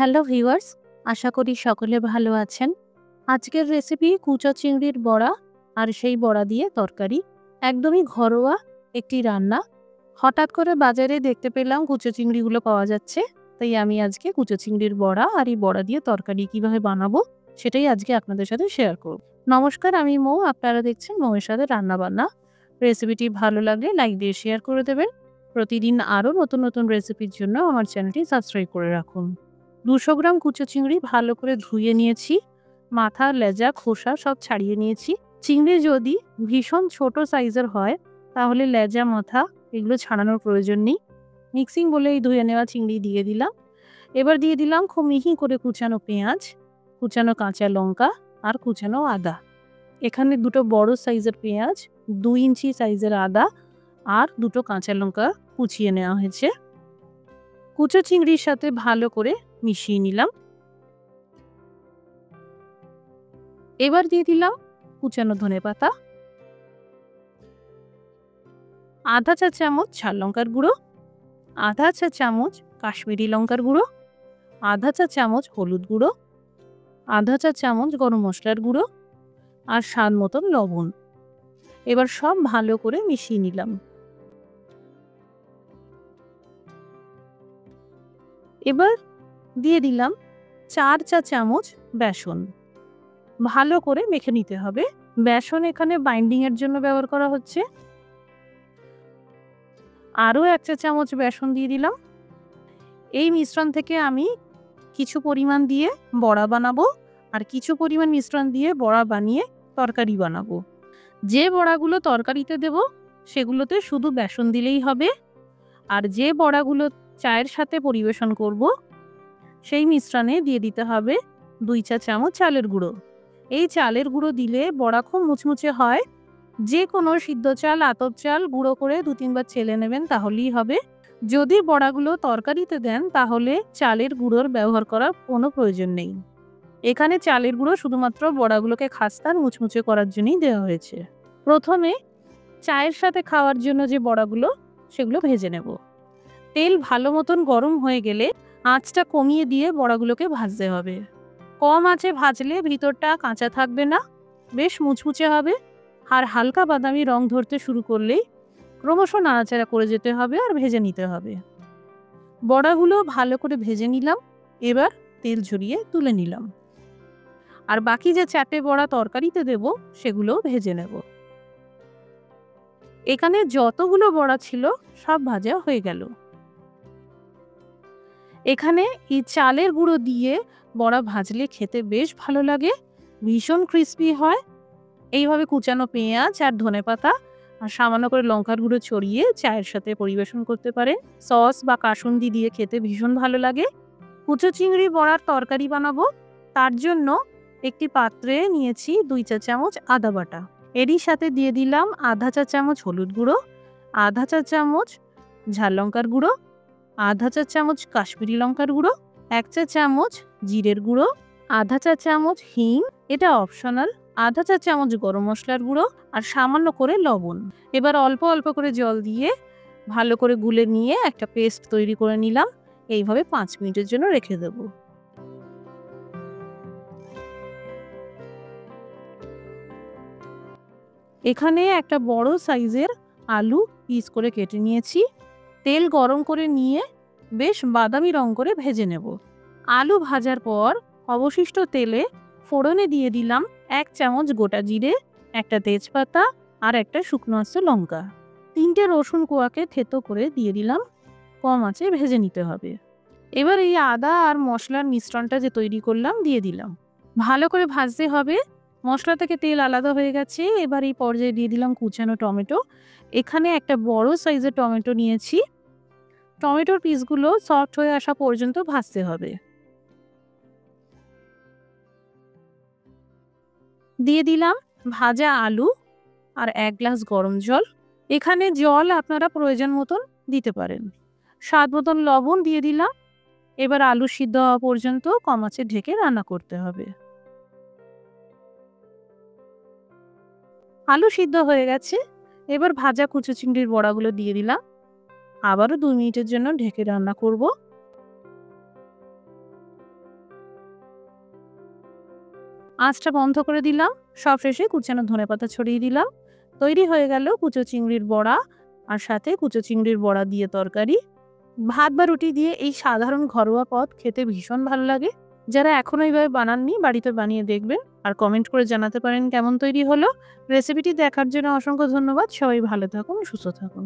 Hello viewers, আশা করি সকলে ভালো আছেন। আজকের রেসিপি কুচো চিংড়ির বড়া আর সেই বড়া দিয়ে তরকারি। একদমই ঘরোয়া একটি রান্না। হঠাৎ করে বাজারে দেখতে পেলাম কুচো চিংড়িগুলো পাওয়া যাচ্ছে। তাই আমি আজকে কুচো চিংড়ির বড়া আর এই বড়া দিয়ে তরকারি কিভাবে বানাবো সেটাই আজকে আপনাদের সাথে শেয়ার করব। নমস্কার, আমি মৌ। আপনারা দেখছেন মৌয়ের সাথে রান্নাবান্না। রেসিপিটি ভালো লাগলে লাইক দিয়ে শেয়ার করে দেবেন। প্রতিদিন আরও নতুন নতুন রেসিপির জন্য আমার চ্যানেলটি সাবস্ক্রাইব করে রাখুন। 200 গ্রাম কুচো চিংড়ি ভালো করে ধুয়ে নিয়েছি। মাথা, লেজা, খোসা সব ছাড়িয়ে নিয়েছি। চিংড়ি যদি ভীষণ ছোট সাইজের হয় তাহলে লেজা, মাথা এগুলো ছাড়ানোর প্রয়োজন নেই। মিক্সিং বলে এই ধুয়ে নেওয়া চিংড়ি দিয়ে দিলাম। এবার দিয়ে দিলাম খুব মিহি করে কুচানো পেঁয়াজ, কুচানো কাঁচা লঙ্কা আর কুচানো আদা। এখানে দুটো বড় সাইজের পেঁয়াজ, 2 ইঞ্চি সাইজের আদা আর দুটো কাঁচা লঙ্কা কুচিয়ে নেওয়া হয়েছে। কুচো চিংড়ির সাথে ভালো করে মিশিয়ে নিলাম। এবার দিয়ে দিলাম কুচানো ধনেপাতা, আধা চা চামচ ঝাল লঙ্কার গুঁড়ো, আধা চা চামচ কাশ্মীরি লঙ্কার গুঁড়ো, আধা চা চামচ হলুদ গুঁড়ো, আধা চা চামচ গরম মশলার গুঁড়ো আর স্বাদ মতন লবণ। এবার সব ভালো করে মিশিয়ে নিলাম। এবার দিয়ে দিলাম 4 চা চামচ বেসন। ভালো করে মেখে নিতে হবে। বেসন এখানে বাইন্ডিং এর জন্য ব্যবহার করা হচ্ছে। আরও 1 চা চামচ বেসন দিয়ে দিলাম। এই মিশ্রণ থেকে আমি কিছু পরিমাণ দিয়ে বড়া বানাবো আর কিছু পরিমাণ মিশ্রণ দিয়ে বড়া বানিয়ে তরকারি বানাবো। যে বড়াগুলো তরকারিতে দেব সেগুলোতে শুধু বেসন দিলেই হবে। আর যে বড়াগুলো চায়ের সাথে পরিবেশন করব সেই মিশ্রণে দিয়ে দিতে হবে 2 চা চামচ চালের গুঁড়ো। এই চালের গুঁড়ো দিলে বড়া খুব মুচমুচে হয়। যে কোনো সিদ্ধ চাল, আতপ চাল গুঁড়ো করে 2-3 বার ছেলে নেবেন, তাহলেই হবে। যদি বড়াগুলো তরকারিতে দেন তাহলে চালের গুঁড়োর ব্যবহার করার কোনো প্রয়োজন নেই। এখানে চালের গুঁড়ো শুধুমাত্র বড়াগুলোকে খাস্তা আর মুচমুচে করার জন্যই দেওয়া হয়েছে। প্রথমে চায়ের সাথে খাওয়ার জন্য যে বড়াগুলো সেগুলো ভেজে নেব। তেল ভালো মতন গরম হয়ে গেলে আঁচটা কমিয়ে দিয়ে বড়াগুলোকে ভাজতে হবে। কম আঁচে ভাজলে ভিতরটা কাঁচা থাকবে না, বেশ মুচমুচে হবে। আর হালকা বাদামি রং ধরতে শুরু করলেই ক্রমশ নাড়াচাড়া করে যেতে হবে আর ভেজে নিতে হবে। বড়াগুলো ভালো করে ভেজে নিলাম। এবার তেল ঝরিয়ে তুলে নিলাম। আর বাকি যে 4টে বড়া তরকারিতে দেব সেগুলো ভেজে নেব। এখানে যতগুলো বড়া ছিল সব ভাজা হয়ে গেল। এখানে এই চালের গুঁড়ো দিয়ে বড়া ভাজলে খেতে বেশ ভালো লাগে, ভীষণ ক্রিস্পি হয়। এইভাবে কুচানো পেঁয়াজ আর ধনেপাতা আর সামান্য করে লঙ্কার গুঁড়ো ছড়িয়ে চায়ের সাথে পরিবেশন করতে পারেন। সস বা কাসুন্দি দিয়ে খেতে ভীষণ ভালো লাগে। কুচো চিংড়ি বড়ার তরকারি বানাবো, তার জন্য একটি পাত্রে নিয়েছি 2 চা চামচ আদা বাটা। এরই সাথে দিয়ে দিলাম আধা চা চামচ হলুদ গুঁড়ো, আধা চা চামচ ঝাল লঙ্কার গুঁড়ো, আধা চা চামচ কাশ্মীরি লঙ্কার গুঁড়ো, 1 চা চামচ জিরের গুঁড়ো, আধা চা চামচ হিং, এটা অপশনাল, আধা চা চামচ গরম মশলার গুঁড়ো আর সামান্য করে লবণ। এবার অল্প অল্প করে জল দিয়ে ভালো করে গুলে নিয়ে একটা পেস্ট তৈরি করে নিলাম। এইভাবে 5 মিনিটের জন্য রেখে দেব। এখানে একটা বড় সাইজের আলু পিস করে কেটে নিয়েছি। তেল গরম করে নিয়ে বেশ বাদামি রং করে ভেজে নেব। আলু ভাজার পর অবশিষ্ট তেলে ফোড়নে দিয়ে দিলাম 1 চামচ গোটা জিরে, একটা তেজপাতা আর একটা শুকনো আস্ত লঙ্কা। 3টে রসুন কোয়াকে থেতো করে দিয়ে দিলাম। কম আঁচে ভেজে নিতে হবে। এবার এই আদা আর মশলার মিশ্রণটা যে তৈরি করলাম দিয়ে দিলাম। ভালো করে ভাজতে হবে। মশলা থেকে তেল আলাদা হয়ে গেছে। এবার এই পর্যায়ে দিয়ে দিলাম কুচানো টমেটো। এখানে একটা বড় সাইজের টমেটো নিয়েছি। টমেটোর পিসগুলো সফট হয়ে আসা পর্যন্ত ভাজতে হবে। দিয়ে দিলাম ভাজা আলু আর 1 গ্লাস গরম জল। এখানে জল আপনারা প্রয়োজন মতন দিতে পারেন। স্বাদ মতন লবণ দিয়ে দিলাম। এবার আলু সিদ্ধ হওয়া পর্যন্ত কম আঁচে ঢেকে রান্না করতে হবে। আলু সিদ্ধ হয়ে গেছে। এবার ভাজা কুচো চিংড়ির বড়াগুলো দিয়ে দিলাম। আবারও 2 মিনিটের জন্য ঢেকে রান্না করব। আঁচটা বন্ধ করে দিলাম। সবশেষে কুচানো ধনেপাতা ছড়িয়ে দিলাম। তৈরি হয়ে গেল কুচো চিংড়ির বড়া আর সাথে কুচো চিংড়ির বড়া দিয়ে তরকারি। ভাত বা রুটি দিয়ে এই সাধারণ ঘরোয়া পদ খেতে ভীষণ ভালো লাগে। যারা এখনো এইভাবে বানাননি বাড়িতে বানিয়ে দেখবেন আর কমেন্ট করে জানাতে পারেন কেমন তৈরি হলো। রেসিপিটি দেখার জন্য অসংখ্য ধন্যবাদ। সবাই ভালো থাকুন, সুস্থ থাকুন।